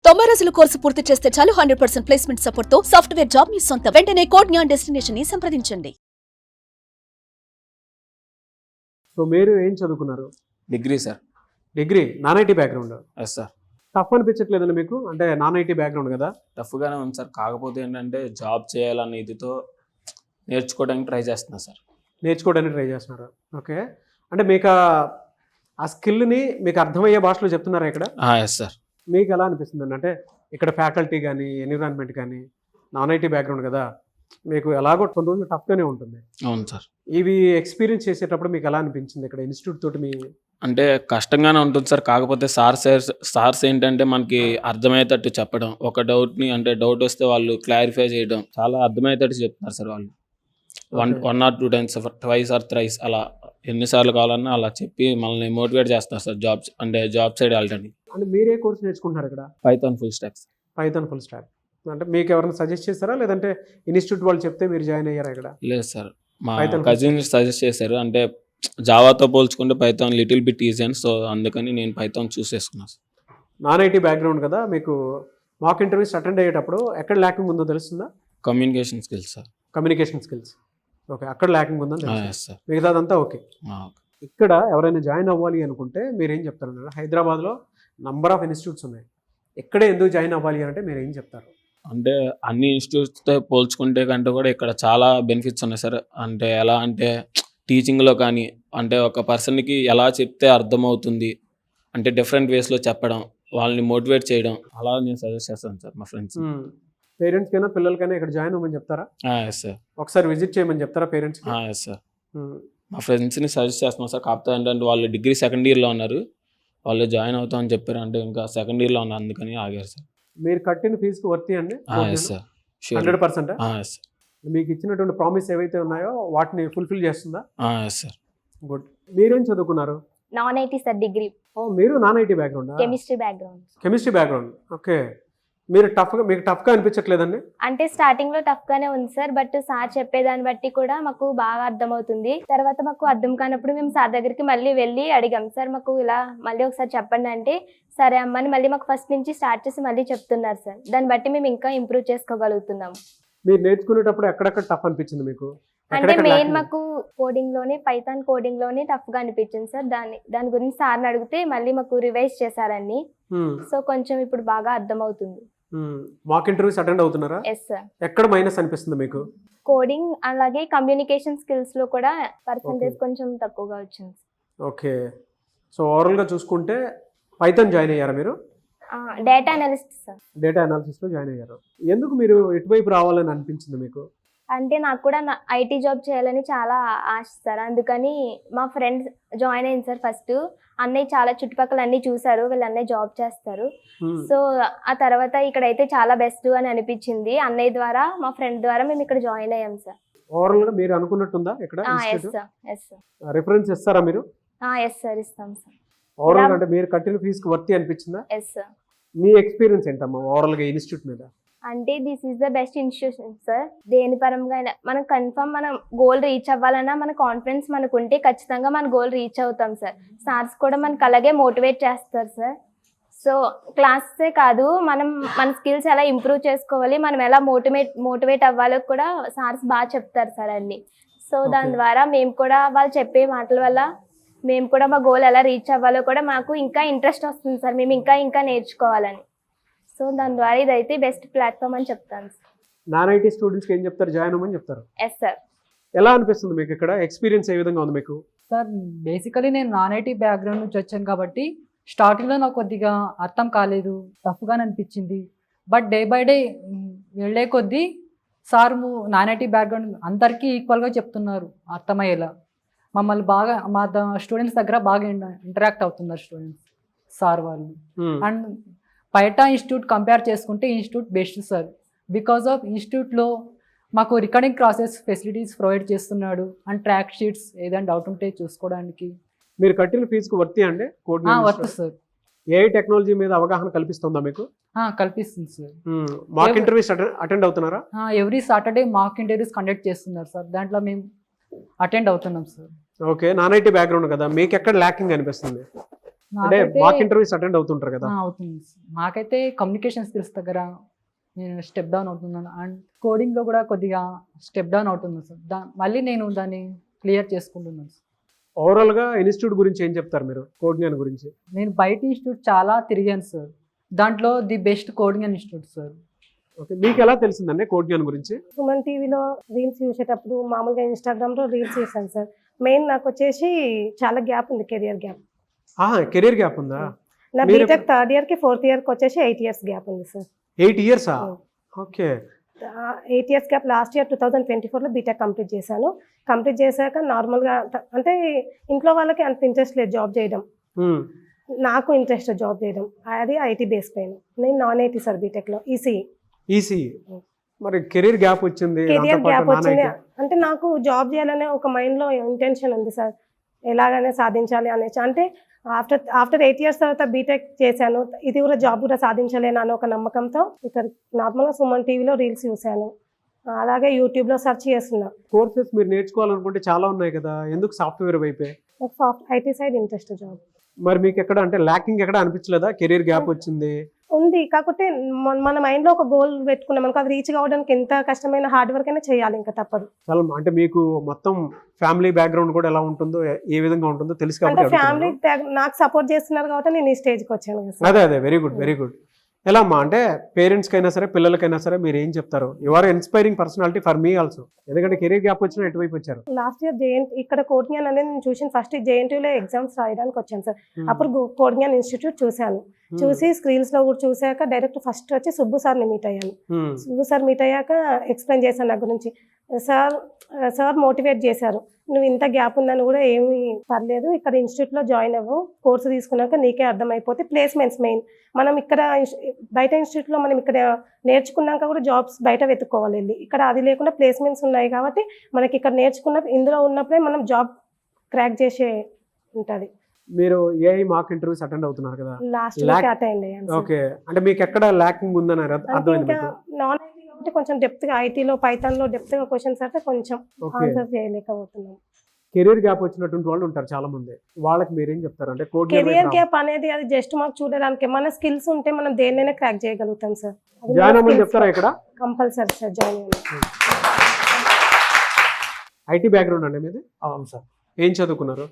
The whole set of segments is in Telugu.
90 రోజుల కోర్సు పూర్తి చేస్తే చాలు 100% ప్లేస్మెంట్ సపోర్ట్ తో సాఫ్ట్వేర్ జాబ్ మీ సొంతం. వెంటనే కోడ్ జ్ఞాన్ డెస్టినేషన్ ని సంప్రదించండి. సో మీరు ఏం చదువుకున్నారు? Degree sir. Degree, non IT background. Yes sir. Tough అనిపించట్లేదండి మీకు? అంటే నాన్ ఐటీ బ్యాక్గ్రౌండ్ కదా. టఫ్గానే ఉంది సార్. కాకపోతే ఏంటంటే జాబ్ చేయాలన్న ఇదితో నేర్చుకోవడానికి ట్రై చేస్తున్నా సార్. నేర్చుకోవడానికి ట్రై చేస్తున్నారు. ఓకే, అంటే మీకు ఆ స్కిల్ని మీకు అర్థమయ్యే భాషలో చెప్తున్నారా ఇక్కడ? Yes sir. మీకు ఎలా అనిపిస్తుందండి? అంటే ఇక్కడ ఫ్యాకల్టీ కానీ ఎన్విరాన్మెంట్ కానీ నాన్ ఐటీ బ్యాక్గ్రౌండ్ కదా, మీకు ఎలాగో కొన్ని రోజులు టఫ్గానే ఉంటుంది. అవును సార్. ఇవి ఎక్స్పీరియన్స్ చేసేటప్పుడు మీకు ఎలా అనిపించింది ఇక్కడ ఇన్స్టిట్యూట్ తోటి? మీ అంటే కష్టంగానే ఉంటుంది సార్. కాకపోతే సార్స్ ఏంటంటే మనకి అర్థమయ్యేటట్టు చెప్పడం, ఒక డౌట్ని అంటే డౌట్ వస్తే వాళ్ళు క్లారిఫై చేయడం, చాలా అర్థమయ్యేటట్టు చెప్తున్నారు సార్ వాళ్ళు. 1 or 2 times, twice or thrice అలా ఎన్నిసార్లు కావాలన్నా అలా చెప్పి మనల్ని మోటివేట్ చేస్తారు సార్ జాబ్ సైడ్ వెళ్ళడానికి. అంటే మీరే కోర్స్ నేర్చుకుంటున్నారు ఇక్కడ? Python full stock. Python full stock అంటే మీకు ఎవరైనా సజెస్ట్ చేస్తారా, లేదంటే ఇన్స్టిట్యూట్ వాళ్ళు చెప్తే మీరు జాయిన్ అయ్యారా ఇక్కడ? లేదు సార్, మా కజిన్ సజెస్ట్ చేశారు. అంటే జావాతో పోల్చుకుంటే పైథాన్ లిటిల్ బిట్ ఈజీ అని, సో అందుకని నేను పైథాన్ చూస్ చేసుకున్నాను సార్. నాన్ ఐటీ బ్యాక్గ్రౌండ్ కదా, మీకు మాక్ ఇంటర్వ్యూస్ అటెండ్ అయ్యేటప్పుడు ఎక్కడ ల్యాకింగ్ ఉందో తెలుస్తుందా? Communication skills sir. Communication skills, okay, అక్కడ ల్యాకింగ్ ఉందని తెలుసు సార్. మిగతాదంతా ఓకే. ఇక్కడ ఎవరైనా జాయిన్ అవ్వాలి అనుకుంటే మీరు ఏం చెప్తారు? హైదరాబాద్లో నంబర్ ఆఫ్ ఇన్స్టిట్యూట్స్ ఉన్నాయి, ఎక్కడే ఎందుకు జాయిన్ అవ్వాలి అంటే మీరు ఏం చెప్తారు? అంటే అన్ని ఇన్స్టిట్యూట్స్తో పోల్చుకుంటే కంటే కూడా ఇక్కడ చాలా బెనిఫిట్స్ ఉన్నాయి సార్. అంటే ఎలా అంటే టీచింగ్లో కానీ, అంటే ఒక పర్సన్కి ఎలా చెప్తే అర్థమవుతుంది అంటే డిఫరెంట్ వేస్లో చెప్పడం, వాళ్ళని మోటివేట్ చేయడం, అలా నేను సజెస్ట్ చేస్తాను సార్ మా ఫ్రెండ్స్. పేరెంట్స్కైనా పిల్లలకైనా ఇక్కడ జాయిన్ అవ్వమని చెప్తారా? Yes sir. ఒకసారి విజిట్ చేయమని చెప్తారా పేరెంట్స్? Yes sir. మా ఫ్రెండ్స్ని సజెస్ట్ చేస్తున్నాం సార్. కాకపోతే ఏంటంటే వాళ్ళు డిగ్రీ 2nd yearలో ఉన్నారు, వాళ్ళు జాయిన్ అవుతామని చెప్పారు. అంటే ఇంకా 2nd yearలో ఉన్నారు, అందుకని ఆగారు సార్. మీరు కట్టిన ఫీజుకి వర్తి అండి? Yes sir. 100%? Yes sir. మీకు ఇచ్చినటువంటి ప్రామిస్ ఏవైతే ఉన్నాయో వాటిని ఫుల్ఫిల్ చేస్తుందా? Yes sir. గుడ్. మీరేం చదువుకున్నారు? Non IT sir, degree. మీరు non IT background? Chemistry background. Chemistry background, okay. మీకు టఫ్గా అనిపించట్లేదండి? అంటే స్టార్టింగ్ లో టఫ్ గానే ఉంది సార్, బట్ సార్ చెప్పేదాన్ని బట్టి కూడా మాకు బాగా అర్థమవుతుంది. తర్వాత మాకు అర్థం కానప్పుడు మేము సార్ దగ్గరికి మళ్ళీ వెళ్ళి అడిగాం, సార్ మాకు ఇలా మళ్ళీ ఒకసారి చెప్పండి అంటే, సరే అమ్మని మళ్ళీ మాకు ఫస్ట్ నుంచి స్టార్ట్ చేసి మళ్ళీ చెప్తున్నారు సార్. దాన్ని బట్టి మేము ఇంకా ఇంప్రూవ్ చేసుకోగలుగుతున్నాము. మీరు నేర్చుకునేటప్పుడు ఎక్కడెక్కడ టఫ్ అనిపించింది మీకు? అంటే మెయిన్ మాకు కోడింగ్ లోనే, పైథాన్ కోడింగ్ లోనే టఫ్ గా అనిపించింది సార్. దాని గురించి సార్ని అడిగితే మళ్ళీ మాకు రివైజ్ చేశారని, సో కొంచెం ఇప్పుడు బాగా అర్థమవుతుంది. మాక్ ఇంటర్వ్యూస్ అటెండ్ అవుతున్నారా? Yes sir. ఎక్కడ మైనస్ అనిపిస్తుంది మీకు? కోడింగ్ అలాగే కమ్యూనికేషన్ స్కిల్స్ లో కూడా పర్సంటేజ్ కొంచెం తక్కువగా వచ్చింది. ఓకే, సో ఓవరాల్ గా చూసుకుంటే పైథాన్ జాయిన్ అయ్యారా మీరు? Data analyst sir. Data analysis లో జాయిన్ అయ్యారు. ఎందుకు మీరు ఇటువైపు రావాలని అనిపించింది మీకు? అంటే నాకు కూడా ఐటీ జాబ్ చేయాలని చాలా ఆశ సార్. అందుకని మా ఫ్రెండ్స్ జాయిన్ అయింది సార్. ఫస్ట్ అన్నయ్య చాలా చుట్టుపక్కల అన్ని చూసారు, వీళ్ళు అన్నయ్య జాబ్ చేస్తారు. సో ఆ తర్వాత ఇక్కడైతే చాలా బెస్ట్ అని అనిపించింది. అన్నయ్య ద్వారా, మా ఫ్రెండ్ ద్వారా మేము ఇక్కడ జాయిన్ అయ్యాం సార్. ఓవరాల్ గా మీరు అనుకున్నట్టుందా ఇక్కడ? Yes sir. Yes sir. Reference ఇస్తారా మీరు? ఎస్ సార్, ఇస్తాం సార్. ఓవరాల్ అంటే మీరు కట్టిన ఫీజుకి వర్తి అనిపించిందా? Yes sir. మీ ఎక్స్పీరియన్స్ ఏంటమ్మా ఓవరాల్ గా ఇన్స్టిట్యూట్ మీద? అంటే this is the best institution sir. దేని పరంగా అయినా మనం కన్ఫర్మ్ మనం గోల్ రీచ్ అవ్వాలన్నా మన కాన్ఫిడెన్స్ మనకు ఉంటే ఖచ్చితంగా మన గోల్ రీచ్ అవుతాం సార్. సార్స్ కూడా మనకు అలాగే మోటివేట్ చేస్తారు సార్. సో క్లాసెసే కాదు, మన స్కిల్స్ ఎలా ఇంప్రూవ్ చేసుకోవాలి, మనం ఎలా మోటివేట్ అవ్వాలో కూడా సార్స్ బాగా చెప్తారు సార్ అన్ని. సో దాని ద్వారా మేము కూడా వాళ్ళు చెప్పే మాటల వల్ల మేము కూడా మా గోల్ ఎలా రీచ్ అవ్వాలో కూడా మాకు ఇంకా ఇంట్రెస్ట్ వస్తుంది సార్. మేము ఇంకా నేర్చుకోవాలని. సో దాని ద్వారా ఇదైతే బెస్ట్ ప్లాట్ఫామ్ అని చెప్తాను సార్. నాన్ ఐటీ స్టూడెంట్స్కి ఏం చెప్తారు? జాయిన్ అవ్వమని చెప్తారు. Yes sir. ఎలా అనిపిస్తుంది మీకు ఇక్కడ? ఎక్స్పీరియన్స్ ఏ విధంగా ఉంది మీకు? సార్ బేసికలీ నేను నాన్ ఐటీ బ్యాక్గ్రౌండ్ నుంచి వచ్చాను కాబట్టి స్టార్టింగ్లో నాకు కొద్దిగా అర్థం కాలేదు, టఫ్గానే అనిపించింది. బట్ డే బై డే వెళ్ళే కొద్దీ సార్ నాన్ ఐటీ బ్యాక్గ్రౌండ్ అందరికీ ఈక్వల్గా చెప్తున్నారు అర్థమయ్యేలా. మమ్మల్ని బాగా మా స్టూడెంట్స్ దగ్గర బాగా ఇంటరాక్ట్ అవుతున్నారు స్టూడెంట్స్ సార్ వాళ్ళు. అండ్ బయట ఇన్స్టిట్యూట్ కంపేర్ చేసుకుంటే institute best sir. Because of ఇన్స్టిట్యూట్లో మాకు రికార్డింగ్ క్లాసెస్ ఫెసిలిటీస్ ప్రొవైడ్ చేస్తున్నాడు, అండ్ ట్రాక్ షీట్స్ ఏదైనా డౌట్ ఉంటే చూసుకోవడానికి. మీరు కట్టిన ఫీజుకు వర్తి అండి? Worth sir. ఏఐ టెక్నాలజీ మీద అవగాహన కల్పిస్తుందా మీకు? కల్పిస్తుంది సార్. మాక్ ఇంటర్వ్యూస్ అటెండ్ అవుతున్నారా? Every Saturday mock interviews conduct చేస్తున్నారు సార్, దాంట్లో మేము అటెండ్ అవుతున్నాం sir. Okay, non IT background కదా, మీకు ఎక్కడ ల్యాకింగ్ అనిపిస్తుంది? అంటే నాకైతే మాక్ ఇంటర్వ్యూస్ అటెండ్ అవుతుంటారు కదా. అవుతుంది. నాకైతే కమ్యూనికేషన్ స్కిల్స్ దగ్గర నేను స్టెప్ డౌన్ అవుతున్నాను అండ్ కోడింగ్లో కూడా కొద్దిగా స్టెప్ డౌన్ అవుతుంది సార్. మళ్ళీ నేను దాన్ని క్లియర్ చేసుకుంటున్నాను సార్. ఓవరాల్ గా ఇన్స్టిట్యూట్ గురించి ఏం చెప్తారు మీరు, కోడ్ జ్ఞాన్ గురించి? నేను బయట ఇన్స్టిట్యూట్ చాలా తిరిగాను సార్, దాంట్లో the best coding institute sir. Okay, మీకు ఎలా తెలిసిందండి కోడ్ జ్ఞాన్ గురించి? సుమన్ టీవీలో రీల్స్ చూసేటప్పుడు మామూలుగా ఇన్స్టాగ్రామ్లో రీల్స్ చేశాను సార్. మెయిన్ నాకు వచ్చేసి చాలా గ్యాప్ ఉంది, కెరియర్ గ్యాప్. కెరీర్ గ్యాప్ ఉందా? నా మీరు బీటెక్ థర్డ్ ఇయర్కి ఫోర్త్ ఇయర్కి వచ్చేసి 8 years గ్యాప్ ఉంది sir. 8 years? Okay. 8 years gap. Last year 2024లో బీటెక్ కంప్లీట్ చేశాను. కంప్లీట్ చేశాక నార్మల్గా అంటే ఇంట్లో వాళ్ళకి అంత ఇంట్రెస్ట్ లేదు జాబ్ చేయడం, నాకు ఇంట్రెస్ట్ జాబ్ చేయడం. అది ఐటీ బేస్ పైన. నేను నాన్ ఐటీ సార్, బీటెక్లో ఈసీ. మరి కెరీర్ గ్యాప్ వచ్చింది, కెరియర్ గ్యాప్ వచ్చింది అంటే నాకు జాబ్ చేయాలనే ఒక మైండ్లో ఇంటెన్షన్ ఉంది సార్, ఎలాగైనా సాధించాలి అనేసి. అంటే ఆఫ్టర్ 8 years తర్వాత బీటెక్ చేశాను, ఇది కూడా జాబ్ కూడా సాధించలేను అని ఒక నమ్మకంతో ఇక్కడ నార్మల్గా సుమన్ టీవీలో రీల్స్ చూశాను, అలాగే యూట్యూబ్లో సెర్చ్ చేస్తున్నా. కోర్సెస్ మీరు నేర్చుకోవాలనుకుంటే చాలా ఉన్నాయి కదా, ఎందుకు సాఫ్ట్వేర్ వైపే? నాకు ఐటీ సైడ్ ఇంట్రెస్ట్ జాబ్. మరి మీకు ఎక్కడ అంటే ల్యాకింగ్ ఎక్కడ అనిపించలేదా? కెరీర్ గ్యాప్ వచ్చింది ఉంది, కాకపోతే మన మైండ్లో ఒక గోల్ పెట్టుకున్నాం అనుకో, అది రీచ్ కావడానికి ఎంత కష్టమైన హార్డ్ వర్క్ అయినా చేయాలి, ఇంకా తప్పదు. చాలా. అంటే మీకు మొత్తం ఫ్యామిలీ బ్యాక్గ్రౌండ్ కూడా ఎలా ఉంటుందో, ఏ విధంగా ఉంటుందో తెలుసు అంటే కాబట్టి ఫ్యామిలీ నాకు సపోర్ట్ చేస్తున్నారు కాబట్టి నేను ఈ స్టేజ్కి వచ్చాను కదా సార్. అదే వెరీ గుడ్, వెరీ గుడ్. ఎలా అమ్మా, అంటే పేరెంట్స్కి అయినా సరే పిల్లలకైనా సరే మీరు ఏం చెప్తారు? You are inspiring personality for me also, ఎందుకంటే కెరీర్ గ్యాప్ వచ్చిన ఎటువైపు వచ్చారు? లాస్ట్ ఇయర్ ఇక్కడ కోడ్ జ్ఞాన్ అనేది నేను చూసిన ఫస్ట్ జేఎన్టీయూలో ఎగ్జామ్స్ రాయడానికి వచ్చాను సార్. అప్పుడు కోడ్ జ్ఞాన్ ఇన్స్టిట్యూట్ చూశాను, చూసి స్క్రీన్స్ లో కూడా చూసాక డైరెక్ట్ ఫస్ట్ వచ్చి సుబ్బు సార్ని మీట్ అయ్యాను. సుబ్బు సార్ మీట్ అయ్యాక ఎక్స్ప్లెయిన్ చేశాను నా గురించి. సార్ మోటివేట్ చేశారు, నువ్వు ఇంత గ్యాప్ ఉందని కూడా ఏమీ పర్లేదు, ఇక్కడ ఇన్స్టిట్యూట్లో జాయిన్ అవ్వు, కోర్సు తీసుకున్నాక నీకే అర్థమైపోతే ప్లేస్మెంట్స్ మెయిన్. మనం ఇక్కడ బయట ఇన్స్టిట్యూట్లో మనం ఇక్కడ నేర్చుకున్నాక కూడా జాబ్స్ బయట వెతుక్కోవాలి వెళ్ళి, ఇక్కడ అది లేకుండా ప్లేస్మెంట్స్ ఉన్నాయి కాబట్టి మనకి ఇక్కడ నేర్చుకున్న ఇందులో ఉన్నప్పుడే మనం జాబ్ క్రాక్ చేసే ఉంటుంది. మీరు ఏఐ మాక్ ఇంటర్వ్యూస్ అటెండ్ అవుతున్నారు కదా, లాస్ట్ వీక్ అటెండ్ అయ్యాను. ఓకే, అంటే మీకు ఎక్కడ ల్యాకింగ్ ఉందని అర్థమైంది మీకు? నాన్ ఐటీ కాబట్టి కొంచెం డెప్త్గా ఐటీలో పైథాన్లో డెప్త్గా క్వశ్చన్స్ అంటే కొంచెం ఆన్సర్ చేయలేకపోతున్నాం. కెరీర్ గ్యాప్ వచ్చినటువంటి వాళ్ళు ఉంటారు చాలా మంది, వాళ్ళకి మీరేం చెప్తారు? అంటే కోడ్ కెరియర్ గ్యాప్ అనేది అది జస్ట్ మాకు చూడడానికి, మన స్కిల్స్ ఉంటే మనం దేన్నైనా క్రాక్ చేయగలుగుతాం సార్. జాయిన్ అవ్వమని చెప్తారా ఇక్కడ? కంపల్సరీ సార్ జాయిన్ అవ్వాలి. ఐటీ బ్యాక్గ్రౌండ్ అండి మీది? అవును సార్, ఏం చదువుకున్నారు?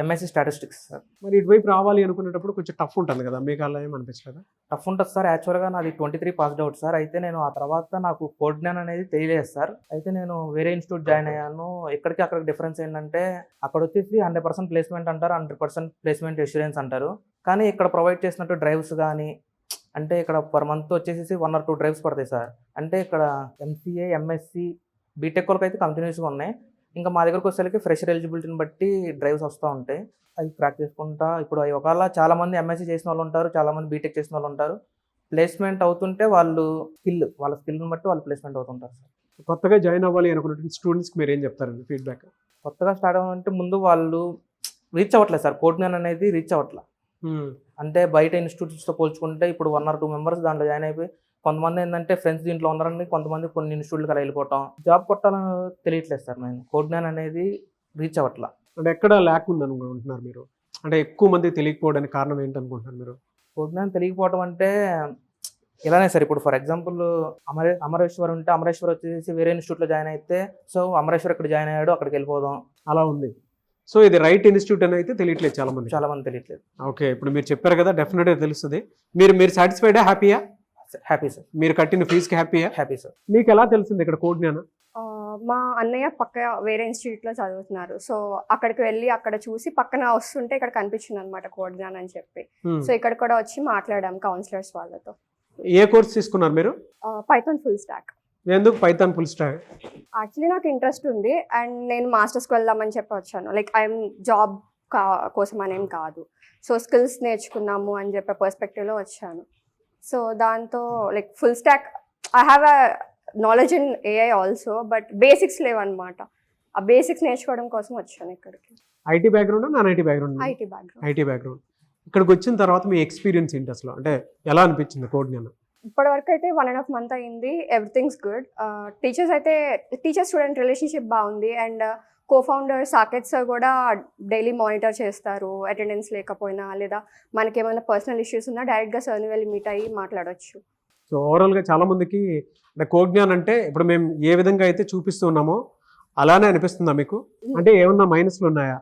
MSc statistics sir. మరి ఇటువైపు రావాలి అనుకునేటప్పుడు కొంచెం టఫ్ ఉంటుంది కదా, మీకు అలా ఏం అనిపించలేదా? టఫ్ ఉంటుంది సార్. యాక్చువల్గా నాది 23 పాస్డ్ అవుట్ సార్. అయితే నేను ఆ తర్వాత నాకు కోడ్ జ్ఞాన్ అనేది తెలియలేదు సార్. అయితే నేను వేరే ఇన్స్టిట్యూట్ జాయిన్ అయ్యాను. ఎక్కడికి అక్కడ డిఫరెన్స్ ఏంటంటే అక్కడ వచ్చేసి 100% ప్లేస్మెంట్ అంటారు, 100% ప్లేస్మెంట్ ఇన్సూరెన్స్ అంటారు. కానీ ఇక్కడ ప్రొవైడ్ చేసినట్టు డ్రైవ్స్ కానీ, అంటే ఇక్కడ పర్ మంత్ వచ్చేసి 1 or 2 డ్రైవ్స్ పడతాయి సార్. అంటే ఇక్కడ ఎంసీఏ, ఎంఎస్సి, బీటెక్ వాళ్ళకి అయితే కంటిన్యూస్గా ఉన్నాయి. ఇంకా మా దగ్గరకు వచ్చేసరికి ఫ్రెషర్ ఎలిజిబిలిటీని బట్టి డ్రైవ్స్ వస్తూ ఉంటాయి, అవి క్రాక్ చేసుకుంటా. ఇప్పుడు అవి ఒకవేళ చాలామంది ఎంఎస్సీ చేసిన వాళ్ళు ఉంటారు, చాలామంది బీటెక్ చేసిన వాళ్ళు ఉంటారు. ప్లేస్మెంట్ అవుతుంటే వాళ్ళ స్కిల్ని బట్టి వాళ్ళు ప్లేస్మెంట్ అవుతుంటారు సార్. కొత్తగా జాయిన్ అవ్వాలి అనుకున్న స్టూడెంట్స్కి మీరు ఏం చెప్తారండి ఫీడ్బ్యాక్? కొత్తగా స్టార్ట్ అవ్వాలంటే ముందు వాళ్ళు రీచ్ అవ్వట్లేదు సార్, కోడ్ జ్ఞాన్ అనేది రీచ్ అవ్వట్లేదు. అంటే బయట ఇన్స్టిట్యూట్స్తో పోల్చుకుంటే ఇప్పుడు 1 or 2 members దాంట్లో జాయిన్ అయిపోయి, కొంతమంది ఏంటంటే ఫ్రెండ్స్ దీంట్లో ఉన్నారని కొంతమంది కొన్ని ఇన్స్టిట్యూట్లకు అలా వెళ్ళిపోవటం, జాబ్ కొట్టాలని తెలియట్లేదు సార్. నేను కోడ్ జ్ఞాన్ అనేది రీచ్ అవ్వట్లా. అంటే ఎక్కడ ల్యాక్ ఉంది అనుకుంటున్నారు మీరు? అంటే ఎక్కువ మంది తెలియకపోవడానికి కారణం ఏంటనుకుంటున్నారు మీరు? కోడ్ జ్ఞాన్ తెలియకపోవడం అంటే ఇలానే సార్. ఇప్పుడు ఫర్ ఎగ్జాంపుల్ అమరేశ్వర్ ఉంటే అమరేశ్వర్ వచ్చేసి వేరే ఇన్స్టిట్యూట్లో జాయిన్ అయితే, సో అమరేశ్వర్ ఇక్కడ జాయిన్ అయ్యాడు, అక్కడికి వెళ్ళిపోదాం, అలా ఉంది. సో ఇది రైట్ ఇన్స్టిట్యూట్ అని అయితే తెలియట్లేదు చాలా మంది తెలియట్లేదు. ఓకే, ఇప్పుడు మీరు చెప్పారు కదా, డెఫినెట్గా తెలుస్తుంది. మీరు సాటిస్ఫైడా, హ్యాపీయా? Happy sir. మీరు కట్టిన ఫీజుకి హ్యాపీయా? Happy sir. మీకు ఎలా తెలిసింది ఇక్కడ కోడ్ జ్ఞానం? మా అన్నయ్య పక్క వేరే ఇన్స్టిట్యూట్లో చదువుతున్నారు, సో అక్కడికి వెళ్ళి అక్కడ చూసి పక్కన వస్తుంటే ఇక్కడ కనిపించింది అనమాట కోడ్ జ్ఞాన్ అని చెప్పి. సో ఇక్కడ కూడా వచ్చి మాట్లాడాం కౌన్సిలర్స్ వాళ్ళతో. ఏ కోర్స్ తీసుకున్నారు మీరు? Python full stock. ఎందుకు పైథాన్ ఫుల్ స్టాక్? యాక్చువల్లీ నాకు ఇంట్రెస్ట్ ఉంది అండ్ నేను మాస్టర్స్కి వెళ్దామని చెప్పి వచ్చాను. లైక్ ఐఎమ్ జాబ్ కోసం అనేం కాదు, సో స్కిల్స్ నేర్చుకున్నాము అని చెప్పే పర్స్పెక్టివ్లో వచ్చాను. సో దాంతో like full stack I have a knowledge in AI also, but basics లేవన్నమాట. ఆ బేసిక్స్ నేర్చుకోవడం కోసం వచ్చాను ఇక్కడికి. IT background, non IT background? IT background. ఇక్కడికి వచ్చిన తర్వాత మీ ఎక్స్పీరియన్స్ ఏంటి అసలు? అంటే ఎలా అనిపించింది కోడ్ జ్ఞానం? ఇప్పటి వరకు అయితే 1.5 months అయింది. Everything's good. Teacher student relationship బాగుంది అండ్ కో-ఫౌండర్ సాకేత్ సార్ కూడా డైలీ మానిటర్ చేస్తారు, అటెండెన్స్ లేకపోయినా లేదా మనకి ఏమైనా పర్సనల్ ఇష్యూస్ ఉన్నా డైరెక్ట్గా సార్ని వెళ్ళి మీట్ అయ్యి మాట్లాడవచ్చు. సో ఓవరాల్గా చాలామందికి అంటే కోజ్ఞాన్ అంటే ఇప్పుడు మేము ఏ విధంగా అయితే చూపిస్తూ ఉన్నామో అలానే అనిపిస్తుందా మీకు? అంటే ఏమన్నా మైనస్లు ఉన్నాయా?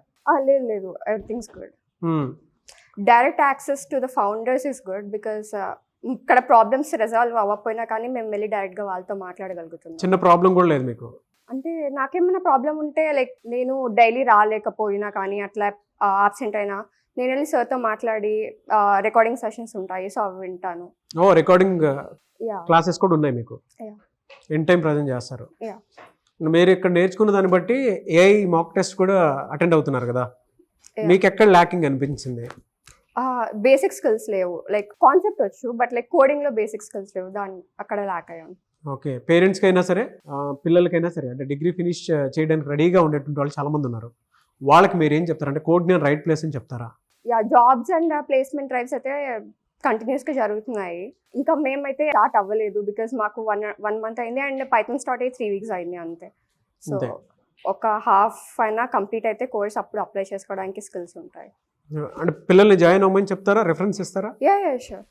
లేదు లేదు, everything's good. Direct access to the founders is good because ఇక్కడ ప్రాబ్లమ్స్ రిజాల్వ్ అవ్వకపోయినా కానీ మేము వెళ్ళి డైరెక్ట్గా వాళ్ళతో మాట్లాడగలుగుతున్నాం. చిన్న ప్రాబ్లం కూడా లేదు మీకు? అంటే నాకేమైనా ప్రాబ్లం ఉంటే లైక్ నేను డైలీ రాలేకపోయినా కానీ అట్లా ఆబ్సెంట్ అయినా నేను వెళ్ళి సార్తో మాట్లాడి రికార్డింగ్ సెషన్స్ ఉంటాయి, సో అవి వింటాను. ఓ రికార్డింగ్ యా క్లాసెస్ కూడా ఉన్నాయి మీకు? Yeah. ఎన్ టైం ప్రజెంట్ చేస్తారు? Yeah. మీరు ఇక్కడ నేర్చుకున్న దాన్ని బట్టి ఏఐ మాక్ టెస్ట్ కూడా అటెండ్ అవుతున్నారు కదా, Yeah. మీకు ఎక్కడ ల్యాకింగ్ అనిపించింది? బేసిక్ స్కిల్స్ లేవు, లైక్ కాన్సెప్ట్ వచ్చు బట్ లైక్ కోడింగ్లో బేసిక్ స్కిల్స్ లేవు, దాన్ని అక్కడ ల్యాక్ అయ్యాను. ఓకే, పేరెంట్స్కి అయినా సరే పిల్లలకైనా సరే అంటే డిగ్రీ ఫినిష్ చేయడానికి రెడీగా ఉండేటువంటి వాళ్ళు చాలామంది ఉన్నారు, వాళ్ళకి మీరు ఏం చెప్తారు? అంటే కోజ్ఞాన్ రైట్ ప్లేస్ అని చెప్తారా? Yeah, jobs and placement drives అయితే కంటిన్యూస్గా జరుగుతున్నాయి. ఇంకా మేమైతే స్టార్ట్ అవ్వలేదు బికాస్ మాకు వన్ మంత్ అయింది అండ్ పైథాన్ స్టార్ట్ అయ్యి 3 weeks అయింది అంతే. సో అంతే. ఒక హాఫ్ అయినా కంప్లీట్ అయితే కోర్స్ అప్పుడు అప్లై చేసుకోవడానికి స్కిల్స్ ఉంటాయి. అంటే పిల్లల్ని జాయిన్ అవ్వమని చెప్తారా, రెఫరెన్స్ ఇస్తారా? Yeah yeah sure.